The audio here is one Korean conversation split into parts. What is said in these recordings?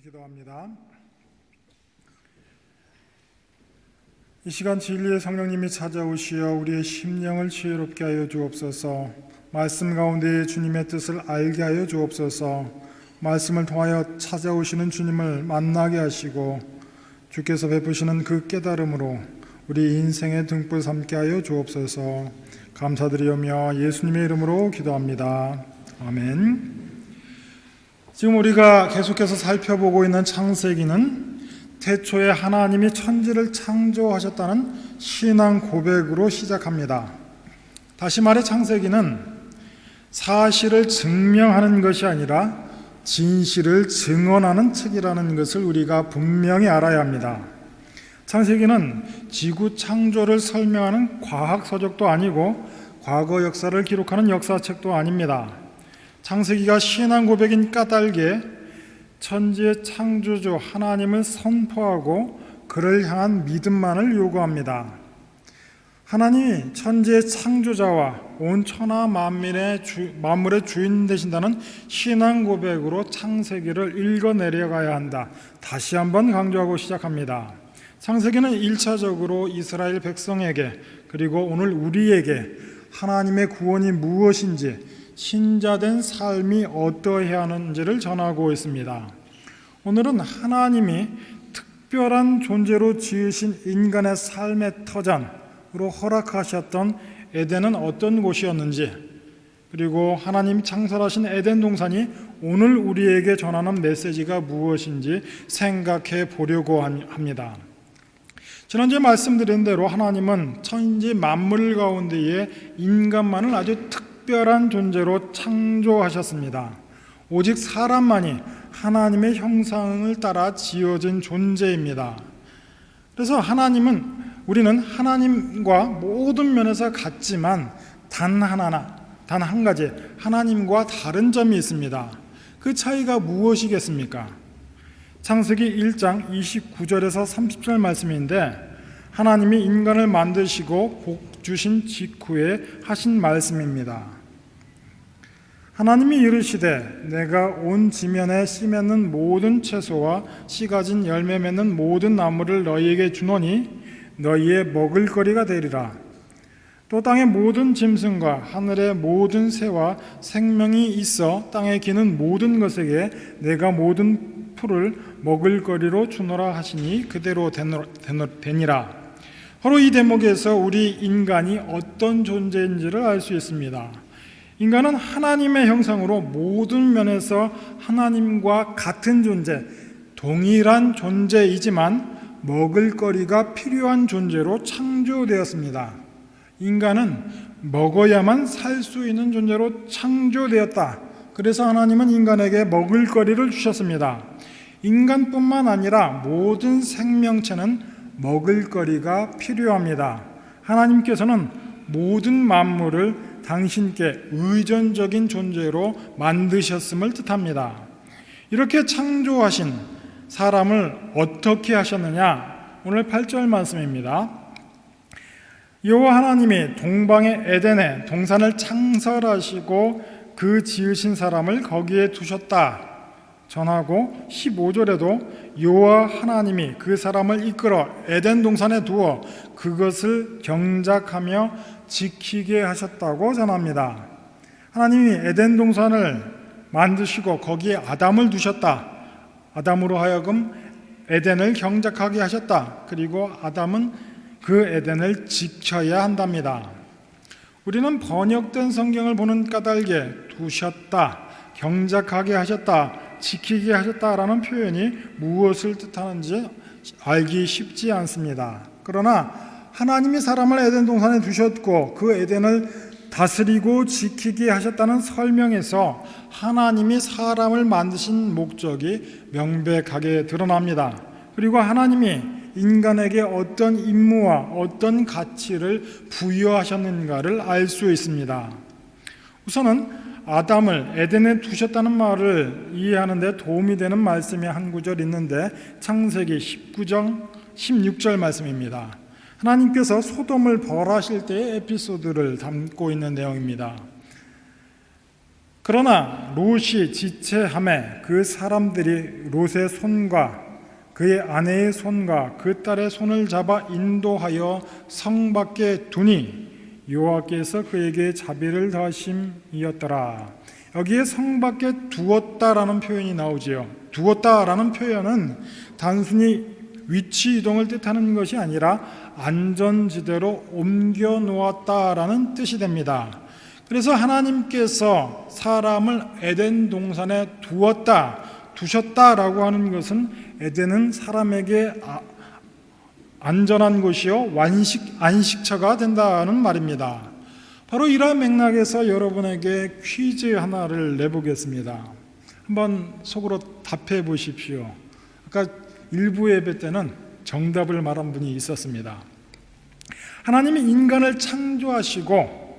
잠시 기도합니다. 이 시간 진리의 성령님이 찾아오시어 우리의 심령을 지혜롭게 하여 주옵소서. 말씀 가운데 주님의 뜻을 알게 하여 주옵소서. 말씀을 통하여 찾아오시는 주님을 만나게 하시고 주께서 베푸시는 그 깨달음으로 우리 인생의 등불 삼게 하여 주옵소서. 감사드리오며 예수님의 이름으로 기도합니다. 아멘. 지금 우리가 계속해서 살펴보고 있는 창세기는 태초에 하나님이 천지를 창조하셨다는 신앙 고백으로 시작합니다. 다시 말해 창세기는 사실을 증명하는 것이 아니라 진실을 증언하는 책이라는 것을 우리가 분명히 알아야 합니다. 창세기는 지구 창조를 설명하는 과학 서적도 아니고 과거 역사를 기록하는 역사책도 아닙니다. 창세기가 신앙 고백인 까닭에 천지의 창조주 하나님을 선포하고 그를 향한 믿음만을 요구합니다. 하나님이 천지의 창조자와 온 천하 만물의 주인 되신다는 신앙 고백으로 창세기를 읽어내려가야 한다. 다시 한번 강조하고 시작합니다. 창세기는 1차적으로 이스라엘 백성에게 그리고 오늘 우리에게 하나님의 구원이 무엇인지 신자된 삶이 어떠해야 하는지를 전하고 있습니다. 오늘은 하나님이 특별한 존재로 지으신 인간의 삶의 터전으로 허락하셨던 에덴은 어떤 곳이었는지, 그리고 하나님이 창설하신 에덴 동산이 오늘 우리에게 전하는 메시지가 무엇인지 생각해 보려고 합니다. 지난주에 말씀드린 대로 하나님은 천지 만물 가운데에 인간만을 아주 특별한 존재로 창조하셨습니다. 오직 사람만이 하나님의 형상을 따라 지어진 존재입니다. 그래서 우리는 하나님과 모든 면에서 같지만 단 한 가지 하나님과 다른 점이 있습니다. 그 차이가 무엇이겠습니까? 창세기 1장 29절에서 30절 말씀인데 하나님이 인간을 만드시고 복 주신 직후에 하신 말씀입니다. 하나님이 이르시되 내가 온 지면에 씨 맺는 모든 채소와 씨 가진 열매 맺는 모든 나무를 너희에게 주노니 너희의 먹을거리가 되리라. 또 땅의 모든 짐승과 하늘의 모든 새와 생명이 있어 땅에 기는 모든 것에게 내가 모든 풀을 먹을거리로 주노라 하시니 그대로 되니라. 바로 이 대목에서 우리 인간이 어떤 존재인지를 알 수 있습니다. 인간은 하나님의 형상으로 모든 면에서 하나님과 같은 존재, 동일한 존재이지만 먹을거리가 필요한 존재로 창조되었습니다. 인간은 먹어야만 살 수 있는 존재로 창조되었다. 그래서 하나님은 인간에게 먹을거리를 주셨습니다. 인간뿐만 아니라 모든 생명체는 먹을거리가 필요합니다. 하나님께서는 모든 만물을 당신께 의존적인 존재로 만드셨음을 뜻합니다. 이렇게 창조하신 사람을 어떻게 하셨느냐? 오늘 8절 말씀입니다. 여호와 하나님이 동방의 에덴에 동산을 창설하시고 그 지으신 사람을 거기에 두셨다 전하고 15절에도 여호와 하나님이 그 사람을 이끌어 에덴 동산에 두어 그것을 경작하며 지키게 하셨다고 전합니다. 하나님이 에덴 동산을 만드시고 거기에 아담을 두셨다. 아담으로 하여금 에덴을 경작하게 하셨다. 그리고 아담은 그 에덴을 지켜야 한답니다. 우리는 번역된 성경을 보는 까닭에 두셨다, 경작하게 하셨다, 지키게 하셨다라는 표현이 무엇을 뜻하는지 알기 쉽지 않습니다. 그러나 하나님이 사람을 에덴 동산에 두셨고 그 에덴을 다스리고 지키게 하셨다는 설명에서 하나님이 사람을 만드신 목적이 명백하게 드러납니다. 그리고 하나님이 인간에게 어떤 임무와 어떤 가치를 부여하셨는가를 알 수 있습니다. 우선은 아담을 에덴에 두셨다는 말을 이해하는 데 도움이 되는 말씀이 한 구절 있는데 창세기 19장 16절 말씀입니다. 하나님께서 소돔을 벌하실 때의 에피소드를 담고 있는 내용입니다. 그러나 롯이 지체함에 그 사람들이 롯의 손과 그의 아내의 손과 그 딸의 손을 잡아 인도하여 성 밖에 두니 여호와께서 그에게 자비를 더하심이었더라. 여기에 성 밖에 두었다라는 표현이 나오지요. 두었다라는 표현은 단순히 위치 이동을 뜻하는 것이 아니라 안전지대로 옮겨 놓았다라는 뜻이 됩니다. 그래서 하나님께서 사람을 에덴 동산에 두셨다라고 하는 것은 에덴은 사람에게 안전한 곳이요 안식처가 된다는 말입니다. 바로 이러한 맥락에서 여러분에게 퀴즈 하나를 내보겠습니다. 한번 속으로 답해 보십시오. 아까 일부 예배 때는 정답을 말한 분이 있었습니다. 하나님이 인간을 창조하셨고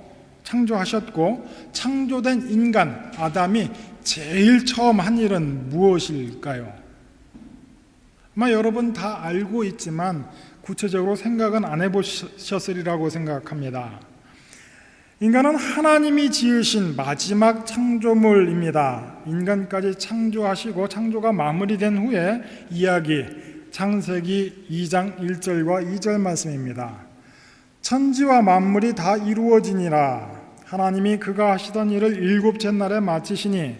창조된 인간 아담이 제일 처음 한 일은 무엇일까요? 아마 여러분 다 알고 있지만 구체적으로 생각은 안 해보셨으리라고 생각합니다. 인간은 하나님이 지으신 마지막 창조물입니다. 인간까지 창조하시고 창조가 마무리된 후에 이야기 창세기 2장 1절과 2절 말씀입니다. 천지와 만물이 다 이루어지니라. 하나님이 그가 하시던 일을 일곱째 날에 마치시니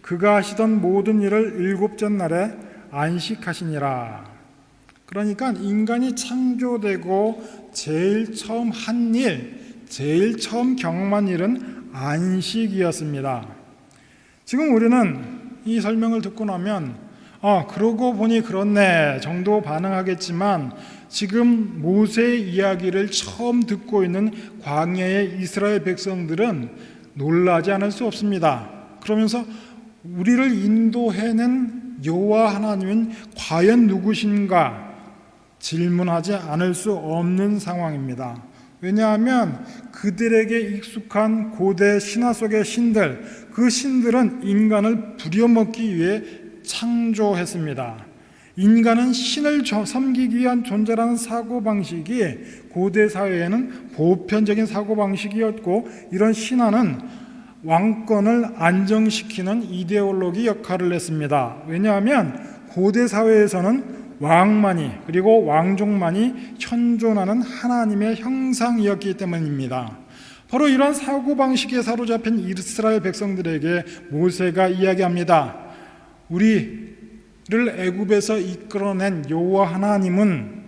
그가 하시던 모든 일을 일곱째 날에 안식하시니라. 그러니까 인간이 창조되고 제일 처음 한 일, 제일 처음 경험한 일은 안식이었습니다. 지금 우리는 이 설명을 듣고 나면 그러고 보니 그렇네 정도 반응하겠지만 지금 모세의 이야기를 처음 듣고 있는 광야의 이스라엘 백성들은 놀라지 않을 수 없습니다. 그러면서 우리를 인도해낸 여호와 하나님은 과연 누구신가 질문하지 않을 수 없는 상황입니다. 왜냐하면 그들에게 익숙한 고대 신화 속의 신들, 그 신들은 인간을 부려먹기 위해 창조했습니다. 인간은 신을 섬기기 위한 존재라는 사고방식이 고대 사회에는 보편적인 사고방식이었고 이런 신화는 왕권을 안정시키는 이데올로기 역할을 했습니다. 왜냐하면 고대 사회에서는 왕만이 그리고 왕족만이 현존하는 하나님의 형상이었기 때문입니다. 바로 이런 사고방식에 사로잡힌 이스라엘 백성들에게 모세가 이야기합니다. 우리를 애굽에서 이끌어낸 여호와 하나님은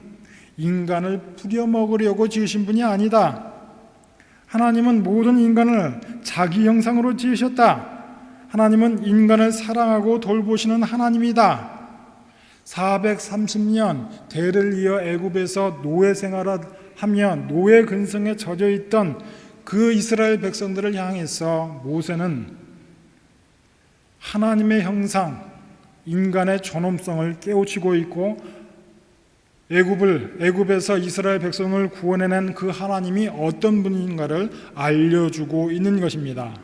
인간을 부려먹으려고 지으신 분이 아니다. 하나님은 모든 인간을 자기 형상으로 지으셨다. 하나님은 인간을 사랑하고 돌보시는 하나님이다. 430년 대를 이어 애굽에서 노예 생활을 하며 노예 근성에 젖어 있던 그 이스라엘 백성들을 향해서 모세는 하나님의 형상, 인간의 존엄성을 깨우치고 있고 애굽에서 이스라엘 백성을 구원해낸 그 하나님이 어떤 분인가를 알려주고 있는 것입니다.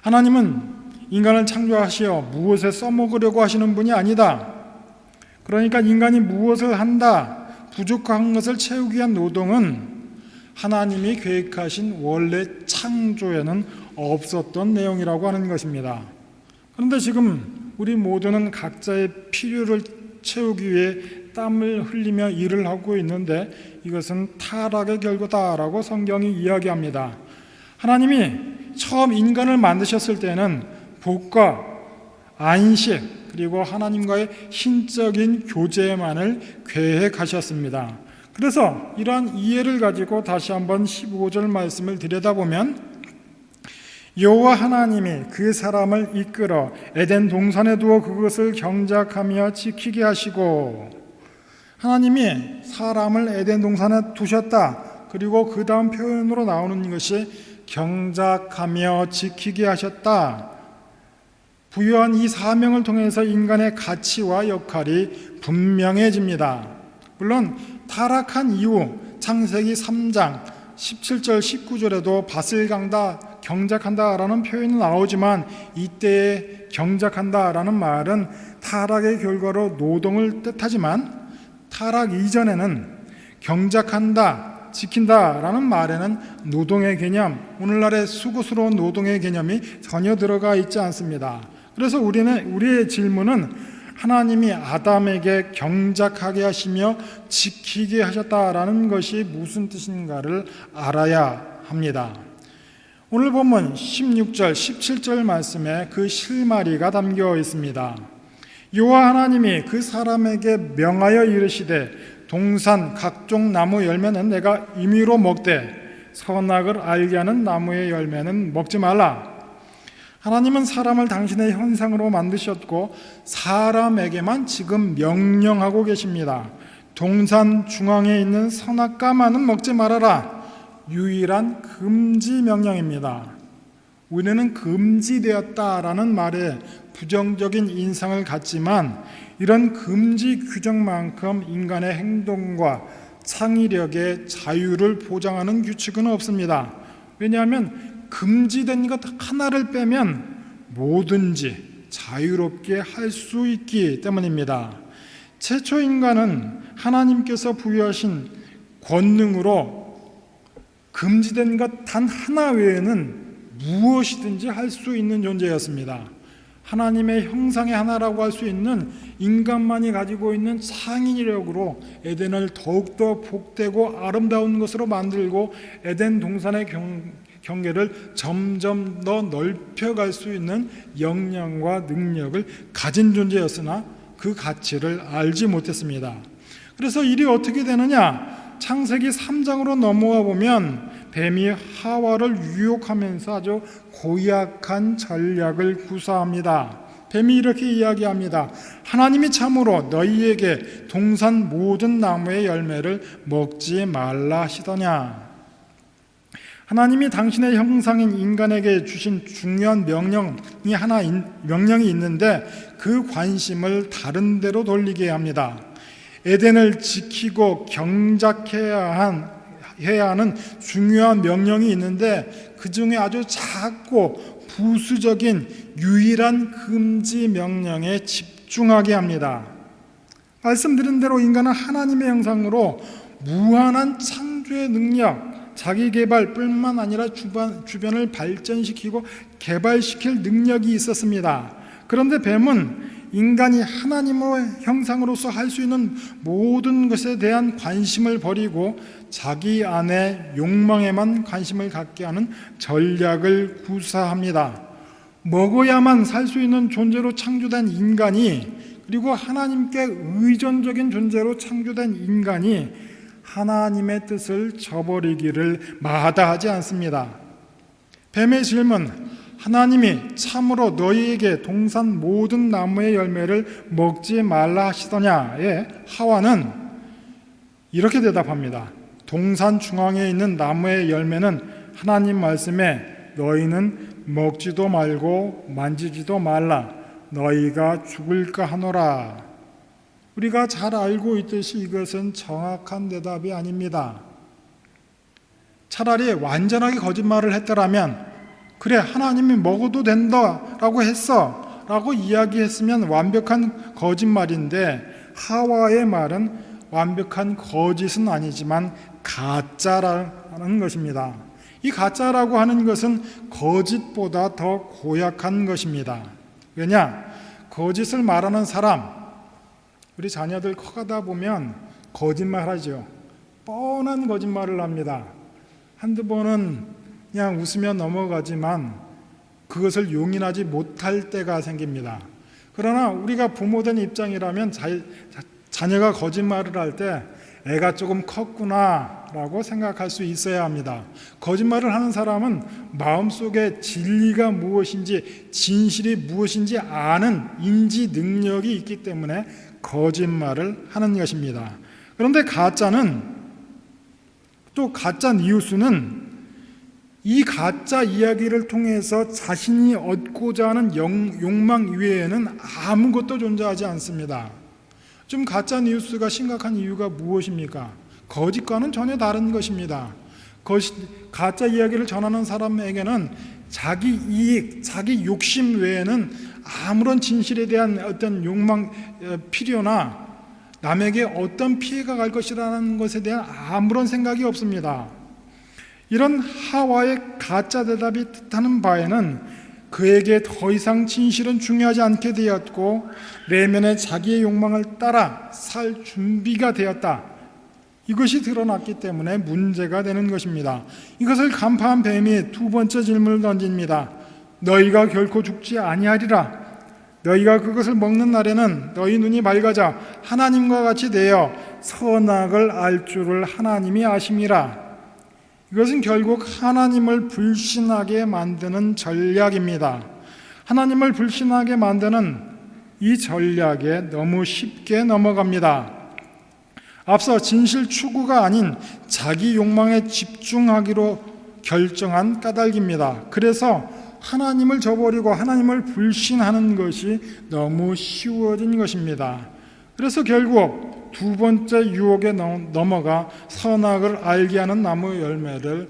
하나님은 인간을 창조하시어 무엇에 써먹으려고 하시는 분이 아니다. 그러니까 인간이 무엇을 한다, 부족한 것을 채우기 위한 노동은 하나님이 계획하신 원래 창조에는 없었던 내용이라고 하는 것입니다. 그런데 지금 우리 모두는 각자의 필요를 채우기 위해 땀을 흘리며 일을 하고 있는데 이것은 타락의 결과다라고 성경이 이야기합니다. 하나님이 처음 인간을 만드셨을 때는 복과 안식 그리고 하나님과의 신적인 교제만을 계획하셨습니다. 그래서 이러한 이해를 가지고 다시 한번 15절 말씀을 들여다보면 여호와 하나님이 그 사람을 이끌어 에덴 동산에 두어 그것을 경작하며 지키게 하시고, 하나님이 사람을 에덴 동산에 두셨다. 그리고 그 다음 표현으로 나오는 것이 경작하며 지키게 하셨다. 부여한 이 사명을 통해서 인간의 가치와 역할이 분명해집니다. 물론 타락한 이후 창세기 3장 17절 19절에도 밭을 강다, 경작한다라는 표현이 나오지만 이때의 경작한다라는 말은 타락의 결과로 노동을 뜻하지만 타락 이전에는 경작한다, 지킨다라는 말에는 노동의 개념, 오늘날의 수고스러운 노동의 개념이 전혀 들어가 있지 않습니다. 그래서 우리의 질문은 하나님이 아담에게 경작하게 하시며 지키게 하셨다라는 것이 무슨 뜻인가를 알아야 합니다. 오늘 본문 16절, 17절 말씀에 그 실마리가 담겨 있습니다. 여호와 하나님이 그 사람에게 명하여 이르시되 동산 각종 나무 열매는 내가 임의로 먹되 선악을 알게 하는 나무의 열매는 먹지 말라. 하나님은 사람을 당신의 형상으로 만드셨고 사람에게만 지금 명령하고 계십니다. 동산 중앙에 있는 선악과만은 먹지 말아라. 유일한 금지 명령입니다. 우리는 금지되었다라는 말에 부정적인 인상을 갖지만 이런 금지 규정만큼 인간의 행동과 창의력의 자유를 보장하는 규칙은 없습니다. 왜냐하면 금지된 것 하나를 빼면 뭐든지 자유롭게 할 수 있기 때문입니다. 최초 인간은 하나님께서 부여하신 권능으로 금지된 것 단 하나 외에는 무엇이든지 할 수 있는 존재였습니다. 하나님의 형상의 하나라고 할 수 있는 인간만이 가지고 있는 창의력으로 에덴을 더욱더 복되고 아름다운 것으로 만들고 에덴 동산의 경계를 점점 더 넓혀갈 수 있는 역량과 능력을 가진 존재였으나 그 가치를 알지 못했습니다. 그래서 일이 어떻게 되느냐? 창세기 3장으로 넘어와 보면 뱀이 하와를 유혹하면서 아주 고약한 전략을 구사합니다. 뱀이 이렇게 이야기합니다. 하나님이 참으로 너희에게 동산 모든 나무의 열매를 먹지 말라 하시더냐. 하나님이 당신의 형상인 인간에게 주신 중요한 명령이 있는데 그 관심을 다른 데로 돌리게 합니다. 에덴을 지키고 경작해야 하는 중요한 명령이 있는데 그 중에 아주 작고 부수적인 유일한 금지 명령에 집중하게 합니다. 말씀드린 대로 인간은 하나님의 형상으로 무한한 창조의 능력, 자기 개발뿐만 아니라 주변을 발전시키고 개발시킬 능력이 있었습니다. 그런데 뱀은 인간이 하나님의 형상으로서 할 수 있는 모든 것에 대한 관심을 버리고 자기 안의 욕망에만 관심을 갖게 하는 전략을 구사합니다. 먹어야만 살 수 있는 존재로 창조된 인간이, 그리고 하나님께 의존적인 존재로 창조된 인간이 하나님의 뜻을 저버리기를 마다하지 않습니다. 뱀의 질문, 하나님이 참으로 너희에게 동산 모든 나무의 열매를 먹지 말라 하시더냐에 하와는 이렇게 대답합니다. 동산 중앙에 있는 나무의 열매는 하나님 말씀에 너희는 먹지도 말고 만지지도 말라. 너희가 죽을까 하노라. 우리가 잘 알고 있듯이 이것은 정확한 대답이 아닙니다. 차라리 완전하게 거짓말을 했더라면 그래, 하나님이 먹어도 된다라고 했어 라고 이야기했으면 완벽한 거짓말인데 하와의 말은 완벽한 거짓은 아니지만 가짜라는 것입니다. 이 가짜라고 하는 것은 거짓보다 더 고약한 것입니다. 왜냐? 거짓을 말하는 사람, 우리 자녀들 커가다 보면 거짓말하죠. 뻔한 거짓말을 합니다. 한두 번은 그냥 웃으며 넘어가지만 그것을 용인하지 못할 때가 생깁니다. 그러나 우리가 부모된 입장이라면 자녀가 거짓말을 할 때 애가 조금 컸구나 라고 생각할 수 있어야 합니다. 거짓말을 하는 사람은 마음속에 진리가 무엇인지, 진실이 무엇인지 아는 인지 능력이 있기 때문에 거짓말을 하는 것입니다. 그런데 가짜는, 또 가짜 뉴스는 이 가짜 이야기를 통해서 자신이 얻고자 하는 욕망 이외에는 아무것도 존재하지 않습니다. 좀 가짜 뉴스가 심각한 이유가 무엇입니까? 거짓과는 전혀 다른 것입니다. 가짜 이야기를 전하는 사람에게는 자기 이익, 자기 욕심 외에는 아무런 진실에 대한 어떤 욕망, 필요나 남에게 어떤 피해가 갈 것이라는 것에 대한 아무런 생각이 없습니다. 이런 하와의 가짜 대답이 뜻하는 바에는 그에게 더 이상 진실은 중요하지 않게 되었고 내면의 자기의 욕망을 따라 살 준비가 되었다, 이것이 드러났기 때문에 문제가 되는 것입니다. 이것을 간파한 뱀이 두 번째 질문을 던집니다. 너희가 결코 죽지 아니하리라. 너희가 그것을 먹는 날에는 너희 눈이 밝아져 하나님과 같이 되어 선악을 알 줄을 하나님이 아심이라. 이것은 결국 하나님을 불신하게 만드는 전략입니다. 하나님을 불신하게 만드는 이 전략에 너무 쉽게 넘어갑니다. 앞서 진실 추구가 아닌 자기 욕망에 집중하기로 결정한 까닭입니다. 그래서 하나님을 저버리고 하나님을 불신하는 것이 너무 쉬워진 것입니다. 그래서 결국 두 번째 유혹에 넘어가 선악을 알게 하는 나무 열매를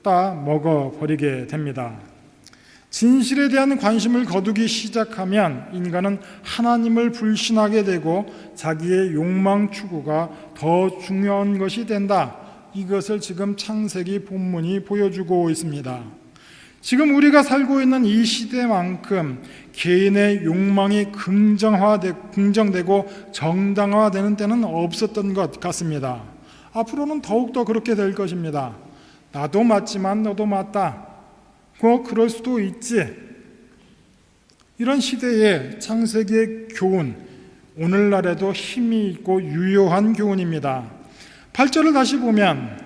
따 먹어버리게 됩니다. 진실에 대한 관심을 거두기 시작하면 인간은 하나님을 불신하게 되고 자기의 욕망 추구가 더 중요한 것이 된다. 이것을 지금 창세기 본문이 보여주고 있습니다. 지금 우리가 살고 있는 이 시대만큼 개인의 욕망이 긍정되고 정당화되는 때는 없었던 것 같습니다. 앞으로는 더욱더 그렇게 될 것입니다. 나도 맞지만 너도 맞다, 그럴 수도 있지. 이런 시대에 창세기의 교훈, 오늘날에도 힘이 있고 유효한 교훈입니다. 8절을 다시 보면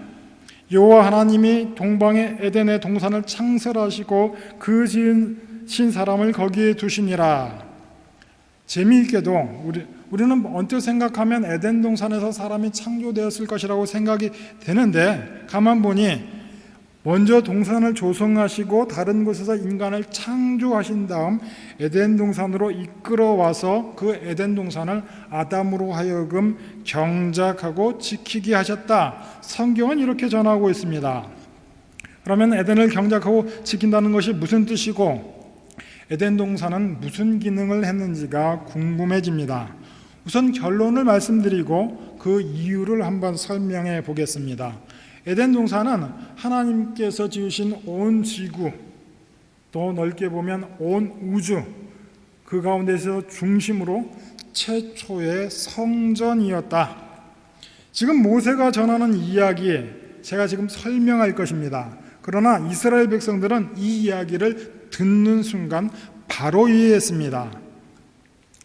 여호와 하나님이 동방의 에덴의 동산을 창설하시고 그 지으신 사람을 거기에 두시니라. 재미있게도 우리는 언뜻 생각하면 에덴 동산에서 사람이 창조되었을 것이라고 생각이 되는데 가만 보니 먼저 동산을 조성하시고 다른 곳에서 인간을 창조하신 다음 에덴 동산으로 이끌어와서 그 에덴 동산을 아담으로 하여금 경작하고 지키게 하셨다. 성경은 이렇게 전하고 있습니다. 그러면 에덴을 경작하고 지킨다는 것이 무슨 뜻이고 에덴 동산은 무슨 기능을 했는지가 궁금해집니다. 우선 결론을 말씀드리고 그 이유를 한번 설명해 보겠습니다. 에덴 동산은 하나님께서 지으신 온 지구, 더 넓게 보면 온 우주, 그 가운데서 중심으로 최초의 성전이었다. 지금 모세가 전하는 이야기에 제가 지금 설명할 것입니다. 그러나 이스라엘 백성들은 이 이야기를 듣는 순간 바로 이해했습니다.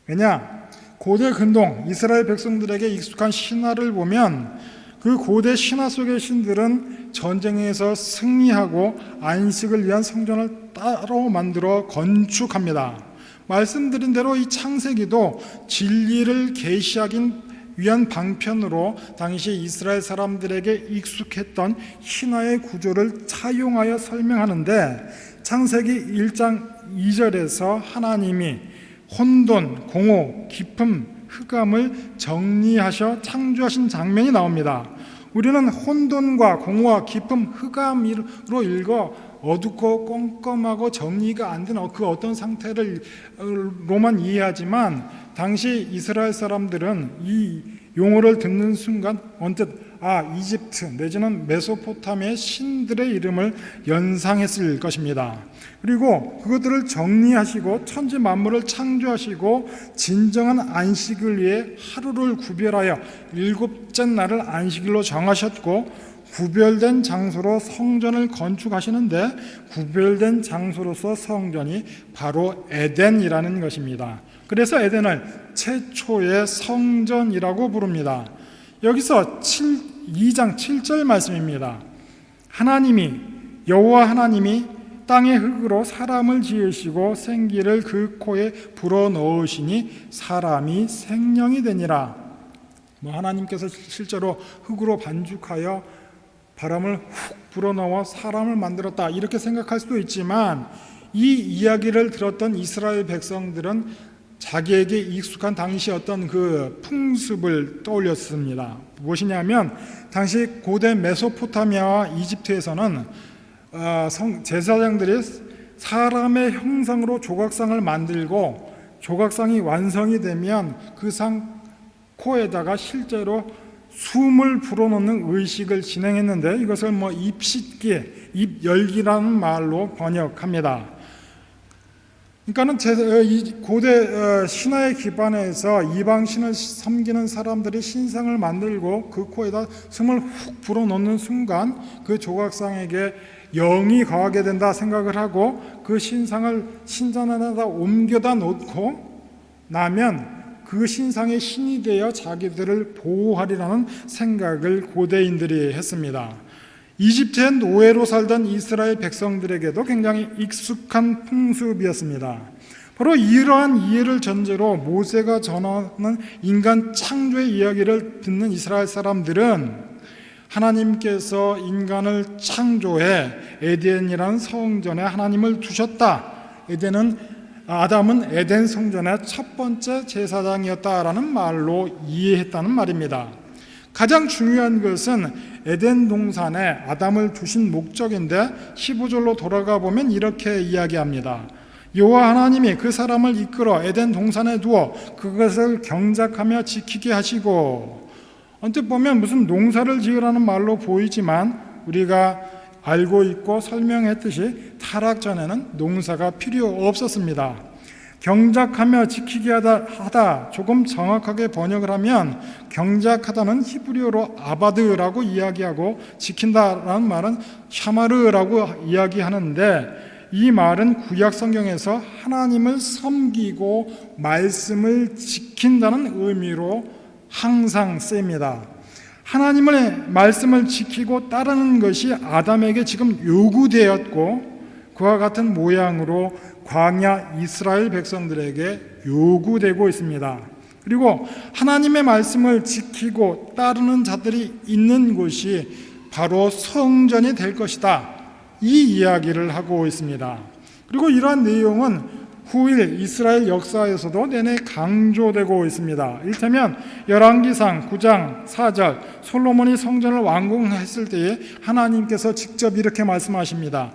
왜냐? 고대 근동 이스라엘 백성들에게 익숙한 신화를 보면 그 고대 신화 속의 신들은 전쟁에서 승리하고 안식을 위한 성전을 따로 만들어 건축합니다. 말씀드린 대로 이 창세기도 진리를 계시하기 위한 방편으로 당시 이스라엘 사람들에게 익숙했던 신화의 구조를 차용하여 설명하는데 창세기 1장 2절에서 하나님이 혼돈, 공허, 기쁨, 흑암을 정리하셔 창조하신 장면이 나옵니다. 우리는 혼돈과 공허와 기쁨, 흑암으로 읽어 어둡고 껌껌하고 정리가 안 된 그 어떤 상태로만 이해하지만 당시 이스라엘 사람들은 이 용어를 듣는 순간 언뜻 이집트 내지는 메소포타미아의 신들의 이름을 연상했을 것입니다. 그리고 그것들을 정리하시고 천지 만물을 창조하시고 진정한 안식을 위해 하루를 구별하여 일곱째 날을 안식일로 정하셨고 구별된 장소로 성전을 건축하시는데 구별된 장소로서 성전이 바로 에덴이라는 것입니다. 그래서 에덴을 최초의 성전이라고 부릅니다. 여기서 2장 7절 말씀입니다. 여호와 하나님이 땅의 흙으로 사람을 지으시고 생기를 그 코에 불어넣으시니 사람이 생명이 되니라. 하나님께서 실제로 흙으로 반죽하여 바람을 훅 불어넣어 사람을 만들었다 이렇게 생각할 수도 있지만 이 이야기를 들었던 이스라엘 백성들은 자기에게 익숙한 당시 어떤 그 풍습을 떠올렸습니다. 무엇이냐면 당시 고대 메소포타미아와 이집트에서는 제사장들이 사람의 형상으로 조각상을 만들고 조각상이 완성이 되면 그 상 코에다가 실제로 숨을 불어넣는 의식을 진행했는데 이것을 입씻기, 입열기라는 말로 번역합니다. 그러니까는 이 고대 신화에 기반해서 이방신을 섬기는 사람들이 신상을 만들고 그 코에다 숨을 훅 불어넣는 순간 그 조각상에게 영이 거하게 된다 생각을 하고 그 신상을 신전 안에다 옮겨다 놓고 나면 그 신상의 신이 되어 자기들을 보호하리라는 생각을 고대인들이 했습니다. 이집트의 노예로 살던 이스라엘 백성들에게도 굉장히 익숙한 풍습이었습니다. 바로 이러한 이해를 전제로 모세가 전하는 인간 창조의 이야기를 듣는 이스라엘 사람들은 하나님께서 인간을 창조해 에덴이라는 성전에 하나님을 두셨다. 아담은 에덴 성전의 첫 번째 제사장이었다라는 말로 이해했다는 말입니다. 가장 중요한 것은 에덴 동산에 아담을 두신 목적인데 15절로 돌아가 보면 이렇게 이야기합니다. 여호와 하나님이 그 사람을 이끌어 에덴 동산에 두어 그것을 경작하며 지키게 하시고, 언뜻 보면 무슨 농사를 지으라는 말로 보이지만 우리가 알고 있고 설명했듯이 타락 전에는 농사가 필요 없었습니다. 경작하며 지키게 하다 조금 정확하게 번역을 하면 경작하다는 히브리어로 아바드라고 이야기하고 지킨다라는 말은 샤마르라고 이야기하는데 이 말은 구약 성경에서 하나님을 섬기고 말씀을 지킨다는 의미로 항상 쓰입니다. 하나님의 말씀을 지키고 따르는 것이 아담에게 지금 요구되었고 그와 같은 모양으로 광야 이스라엘 백성들에게 요구되고 있습니다. 그리고 하나님의 말씀을 지키고 따르는 자들이 있는 곳이 바로 성전이 될 것이다. 이 이야기를 하고 있습니다. 그리고 이러한 내용은 후일 이스라엘 역사에서도 내내 강조되고 있습니다. 이를테면 열왕기상 9장 4절 솔로몬이 성전을 완공했을 때에 하나님께서 직접 이렇게 말씀하십니다.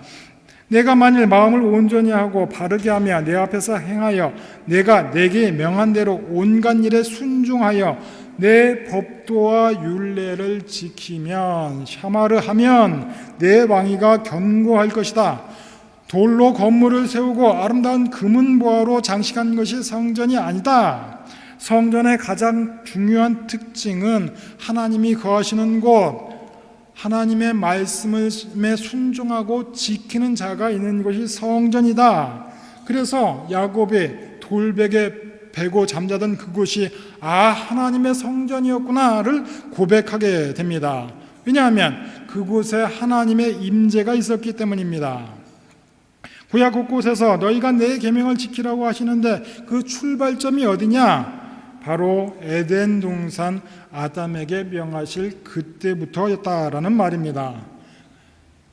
내가 만일 마음을 온전히 하고 바르게 하며 내 앞에서 행하여 내가 내게 명한 대로 온갖 일에 순종하여 내 법도와 율례를 지키면 샤마르하면 내 왕위가 견고할 것이다. 돌로 건물을 세우고 아름다운 금은보화로 장식한 것이 성전이 아니다. 성전의 가장 중요한 특징은 하나님이 거하시는 곳, 하나님의 말씀에 순종하고 지키는 자가 있는 곳이 성전이다. 그래서 야곱이 돌베개 베고 잠자던 그곳이 하나님의 성전이었구나를 고백하게 됩니다. 왜냐하면 그곳에 하나님의 임재가 있었기 때문입니다. 구약 곳곳에서 너희가 내 계명을 지키라고 하시는데 그 출발점이 어디냐? 바로 에덴 동산 아담에게 명하실 그때부터였다라는 말입니다.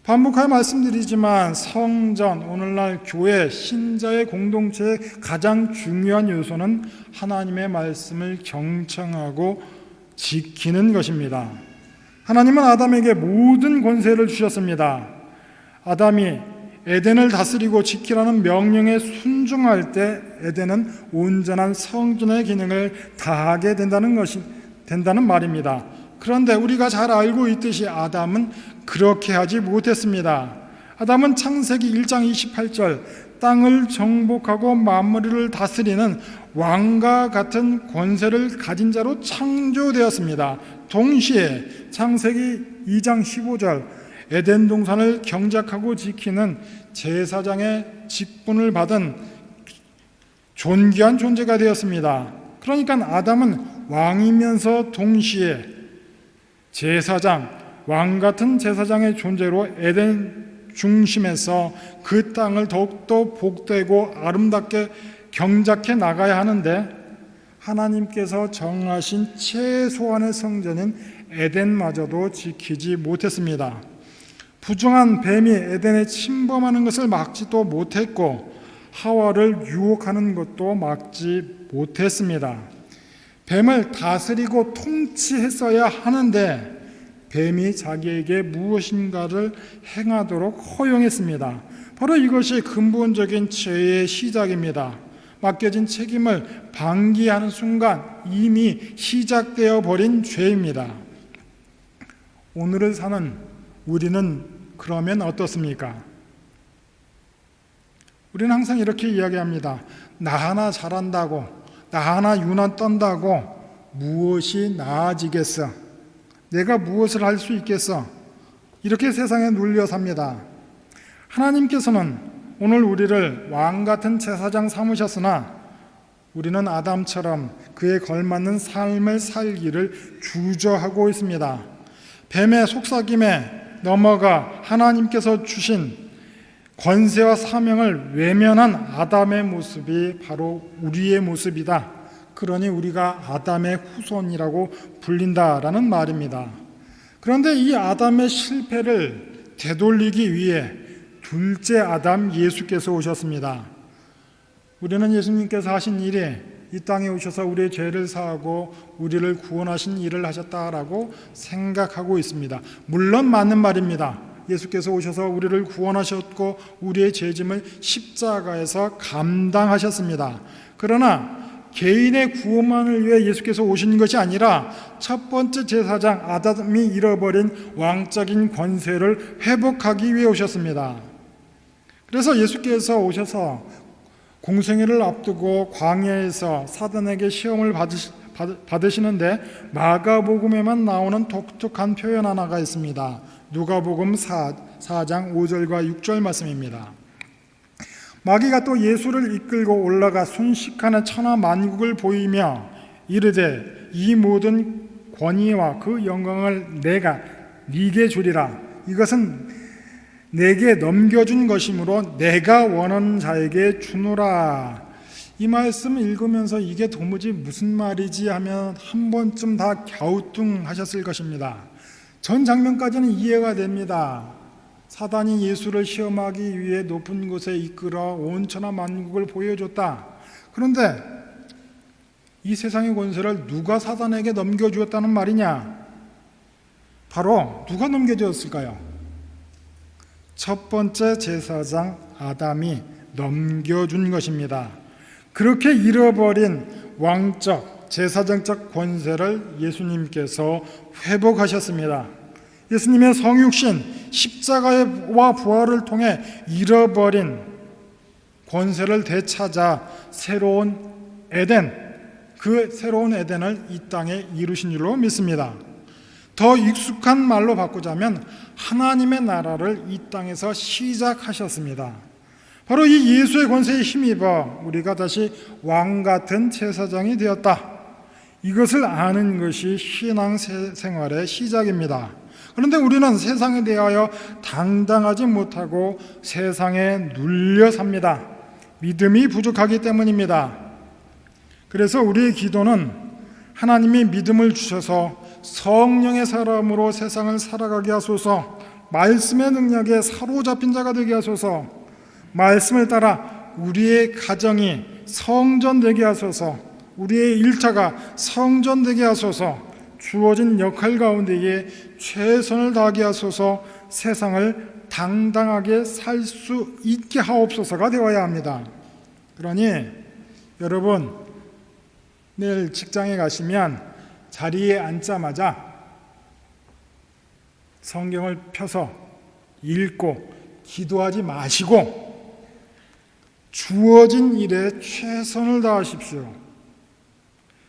반복하여 말씀드리지만 성전, 오늘날 교회, 신자의 공동체의 가장 중요한 요소는 하나님의 말씀을 경청하고 지키는 것입니다. 하나님은 아담에게 모든 권세를 주셨습니다. 아담이 에덴을 다스리고 지키라는 명령에 순종할 때 에덴은 온전한 성전의 기능을 다하게 된다는 말입니다. 그런데 우리가 잘 알고 있듯이 아담은 그렇게 하지 못했습니다. 아담은 창세기 1장 28절 땅을 정복하고 만물을 다스리는 왕과 같은 권세를 가진 자로 창조되었습니다. 동시에 창세기 2장 15절 에덴 동산을 경작하고 지키는 제사장의 직분을 받은 존귀한 존재가 되었습니다. 그러니까 아담은 왕이면서 동시에 제사장, 왕 같은 제사장의 존재로 에덴 중심에서 그 땅을 더욱더 복되고 아름답게 경작해 나가야 하는데 하나님께서 정하신 최소한의 성전인 에덴마저도 지키지 못했습니다. 부정한 뱀이 에덴에 침범하는 것을 막지도 못했고 하와를 유혹하는 것도 막지 못했습니다. 뱀을 다스리고 통치했어야 하는데 뱀이 자기에게 무엇인가를 행하도록 허용했습니다. 바로 이것이 근본적인 죄의 시작입니다. 맡겨진 책임을 방기하는 순간 이미 시작되어 버린 죄입니다. 오늘을 사는 우리는 그러면 어떻습니까? 우리는 항상 이렇게 이야기합니다. 나 하나 잘한다고, 나 하나 유난 떤다고 무엇이 나아지겠어? 내가 무엇을 할 수 있겠어? 이렇게 세상에 눌려 삽니다. 하나님께서는 오늘 우리를 왕 같은 제사장 삼으셨으나 우리는 아담처럼 그에 걸맞는 삶을 살기를 주저하고 있습니다. 뱀의 속삭임에 넘어가 하나님께서 주신 권세와 사명을 외면한 아담의 모습이 바로 우리의 모습이다. 그러니 우리가 아담의 후손이라고 불린다라는 말입니다. 그런데 이 아담의 실패를 되돌리기 위해 둘째 아담 예수께서 오셨습니다. 우리는 예수님께서 하신 일이 이 땅에 오셔서 우리의 죄를 사하고 우리를 구원하신 일을 하셨다라고 생각하고 있습니다. 물론 맞는 말입니다. 예수께서 오셔서 우리를 구원하셨고 우리의 죄짐을 십자가에서 감당하셨습니다. 그러나 개인의 구원만을 위해 예수께서 오신 것이 아니라 첫 번째 제사장 아담이 잃어버린 왕적인 권세를 회복하기 위해 오셨습니다. 그래서 예수께서 오셔서 공생애를 앞두고 광야에서 사단에게 시험을 받으시는데 마가복음에만 나오는 독특한 표현 하나가 있습니다. 누가복음 4장 5절과 6절 말씀입니다. 마귀가 또 예수를 이끌고 올라가 순식간에 천하 만국을 보이며 이르되 이 모든 권위와 그 영광을 내가 네게 주리라. 이것은 내게 넘겨준 것이므로 내가 원하는 자에게 주노라. 이 말씀 읽으면서 이게 도무지 무슨 말이지 하면 한 번쯤 다 갸우뚱하셨을 것입니다. 전 장면까지는 이해가 됩니다. 사단이 예수를 시험하기 위해 높은 곳에 이끌어 온 천하 만국을 보여줬다. 그런데 이 세상의 권세를 누가 사단에게 넘겨주었다는 말이냐? 바로 누가 넘겨주었을까요? 첫 번째 제사장 아담이 넘겨준 것입니다. 그렇게 잃어버린 왕적 제사장적 권세를 예수님께서 회복하셨습니다. 예수님의 성육신 십자가와 부활을 통해 잃어버린 권세를 되찾아 새로운 에덴, 그 새로운 에덴을 이 땅에 이루신 줄로 믿습니다. 더 익숙한 말로 바꾸자면 하나님의 나라를 이 땅에서 시작하셨습니다. 바로 이 예수의 권세에 힘입어 우리가 다시 왕 같은 제사장이 되었다. 이것을 아는 것이 신앙 생활의 시작입니다. 그런데 우리는 세상에 대하여 당당하지 못하고 세상에 눌려 삽니다. 믿음이 부족하기 때문입니다. 그래서 우리의 기도는 하나님이 믿음을 주셔서 성령의 사람으로 세상을 살아가게 하소서, 말씀의 능력에 사로잡힌 자가 되게 하소서, 말씀을 따라 우리의 가정이 성전되게 하소서, 우리의 일터가 성전되게 하소서, 주어진 역할 가운데에 최선을 다하게 하소서, 세상을 당당하게 살 수 있게 하옵소서가 되어야 합니다. 그러니 여러분, 내일 직장에 가시면 자리에 앉자마자 성경을 펴서 읽고 기도하지 마시고 주어진 일에 최선을 다하십시오.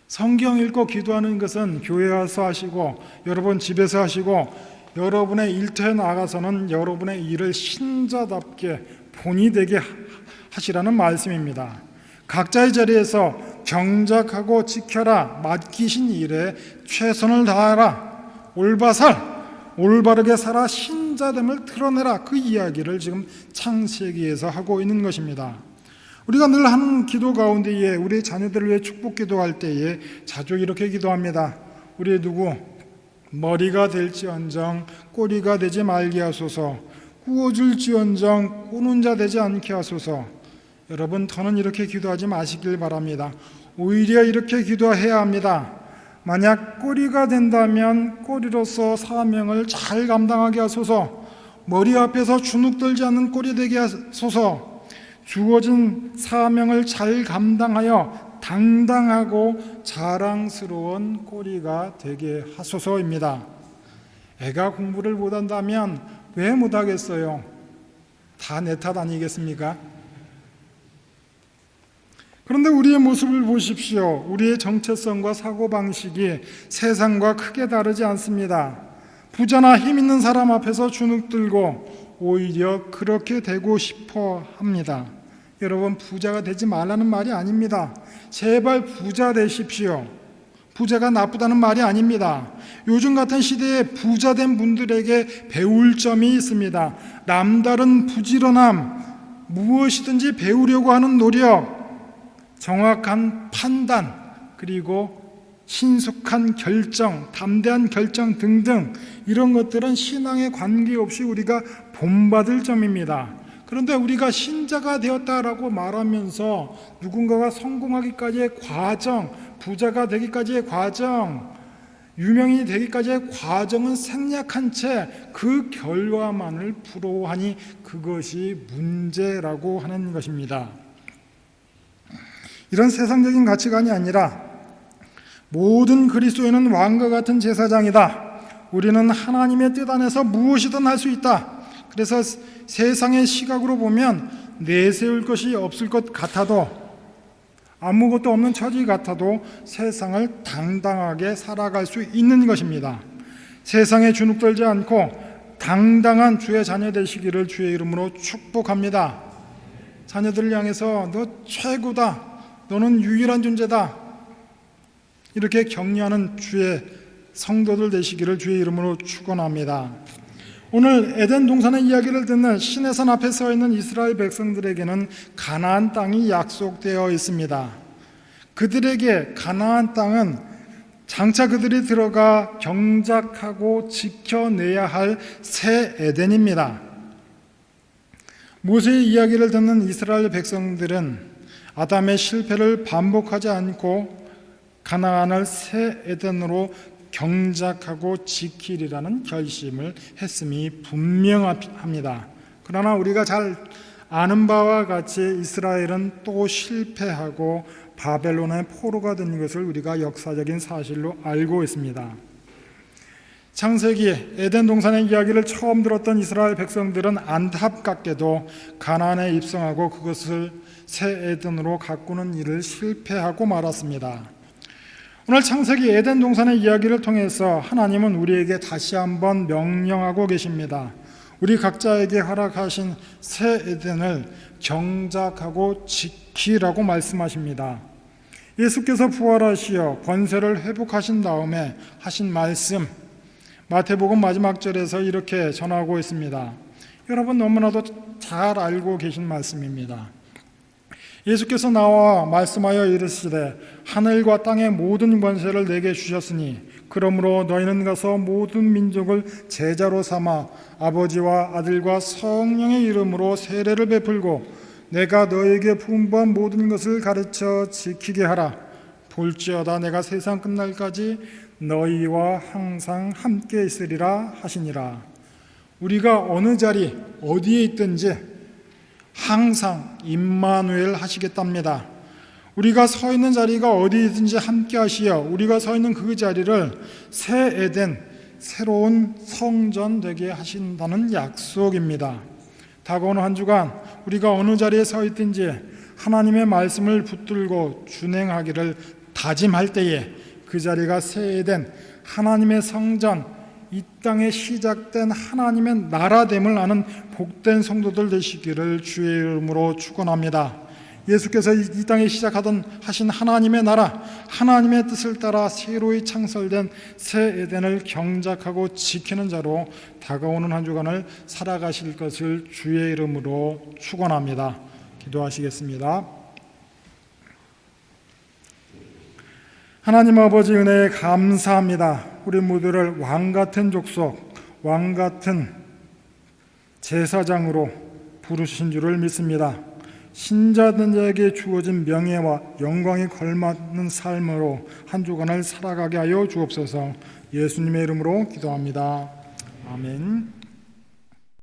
성경 읽고 기도하는 것은 교회 와서 하시고 여러분 집에서 하시고 여러분의 일터에 나가서는 여러분의 일을 신자답게 본이 되게 하시라는 말씀입니다. 각자의 자리에서 경작하고 지켜라. 맡기신 일에 최선을 다하라. 올바르게 살아 신자됨을 드러내라. 그 이야기를 지금 창세기에서 하고 있는 것입니다. 우리가 늘 하는 기도 가운데에 우리 자녀들을 위해 축복 기도할 때에 자주 이렇게 기도합니다. 우리 누구 머리가 될지언정 꼬리가 되지 말게 하소서, 구워줄지언정 꾸는 자 되지 않게 하소서. 여러분, 더는 이렇게 기도하지 마시길 바랍니다. 오히려 이렇게 기도해야 합니다. 만약 꼬리가 된다면 꼬리로서 사명을 잘 감당하게 하소서, 머리 앞에서 주눅들지 않는 꼬리 되게 하소서, 주어진 사명을 잘 감당하여 당당하고 자랑스러운 꼬리가 되게 하소서입니다. 애가 공부를 못한다면 왜 못하겠어요? 다 내 탓 아니겠습니까? 그런데 우리의 모습을 보십시오. 우리의 정체성과 사고방식이 세상과 크게 다르지 않습니다. 부자나 힘 있는 사람 앞에서 주눅들고 오히려 그렇게 되고 싶어 합니다. 여러분, 부자가 되지 말라는 말이 아닙니다. 제발 부자 되십시오. 부자가 나쁘다는 말이 아닙니다. 요즘 같은 시대에 부자된 분들에게 배울 점이 있습니다. 남다른 부지런함, 무엇이든지 배우려고 하는 노력, 정확한 판단, 그리고 신속한 결정, 담대한 결정 등등, 이런 것들은 신앙에 관계없이 우리가 본받을 점입니다. 그런데 우리가 신자가 되었다라고 말하면서 누군가가 성공하기까지의 과정, 부자가 되기까지의 과정, 유명인이 되기까지의 과정은 생략한 채 그 결과만을 부러워하니 그것이 문제라고 하는 것입니다. 이런 세상적인 가치관이 아니라 모든 그리스도인은 왕과 같은 제사장이다. 우리는 하나님의 뜻 안에서 무엇이든 할 수 있다. 그래서 세상의 시각으로 보면 내세울 것이 없을 것 같아도, 아무것도 없는 처지 같아도 세상을 당당하게 살아갈 수 있는 것입니다. 세상에 주눅들지 않고 당당한 주의 자녀 되시기를 주의 이름으로 축복합니다. 자녀들을 향해서 너 최고다, 너는 유일한 존재다, 이렇게 격려하는 주의 성도들 되시기를 주의 이름으로 축원합니다. 오늘 에덴 동산의 이야기를 듣는 시내산 앞에 서 있는 이스라엘 백성들에게는 가나안 땅이 약속되어 있습니다. 그들에게 가나안 땅은 장차 그들이 들어가 경작하고 지켜내야 할 새 에덴입니다. 모세의 이야기를 듣는 이스라엘 백성들은 아담의 실패를 반복하지 않고 가나안을 새 에덴으로 경작하고 지키리라는 결심을 했음이 분명합니다. 그러나 우리가 잘 아는 바와 같이 이스라엘은 또 실패하고 바벨론의 포로가 된 것을 우리가 역사적인 사실로 알고 있습니다. 창세기 에덴 동산의 이야기를 처음 들었던 이스라엘 백성들은 안타깝게도 가나안에 입성하고 그것을 새 에덴으로 가꾸는 일을 실패하고 말았습니다. 오늘 창세기 에덴 동산의 이야기를 통해서 하나님은 우리에게 다시 한번 명령하고 계십니다. 우리 각자에게 허락하신 새 에덴을 경작하고 지키라고 말씀하십니다. 예수께서 부활하시어 권세를 회복하신 다음에 하신 말씀, 마태복음 마지막 절에서 이렇게 전하고 있습니다. 여러분 너무나도 잘 알고 계신 말씀입니다. 예수께서 나와 말씀하여 이르시되 하늘과 땅의 모든 권세를 내게 주셨으니 그러므로 너희는 가서 모든 민족을 제자로 삼아 아버지와 아들과 성령의 이름으로 세례를 베풀고 내가 너에게 분부한 모든 것을 가르쳐 지키게 하라. 볼지어다 내가 세상 끝날까지 너희와 항상 함께 있으리라 하시니라. 우리가 어느 자리 어디에 있든지 항상 임마누엘 하시겠답니다. 우리가 서 있는 자리가 어디든지 함께 하시어 우리가 서 있는 그 자리를 새 에덴, 새로운 성전 되게 하신다는 약속입니다. 다가오는 한 주간 우리가 어느 자리에 서 있든지 하나님의 말씀을 붙들고 준행하기를 다짐할 때에 그 자리가 새 에덴, 하나님의 성전, 이 땅에 시작된 하나님의 나라됨을 아는 복된 성도들 되시기를 주의 이름으로 축원합니다. 예수께서 이 땅에 하신 하나님의 나라, 하나님의 뜻을 따라 새로이 창설된 새 에덴을 경작하고 지키는 자로 다가오는 한 주간을 살아가실 것을 주의 이름으로 축원합니다. 기도하시겠습니다. 하나님 아버지 은혜에 감사합니다. 우리 모두를 왕같은 족속, 왕같은 제사장으로 부르신 줄을 믿습니다. 신자들에게 주어진 명예와 영광이 걸맞는 삶으로 한 주간을 살아가게 하여 주옵소서. 예수님의 이름으로 기도합니다. 아멘.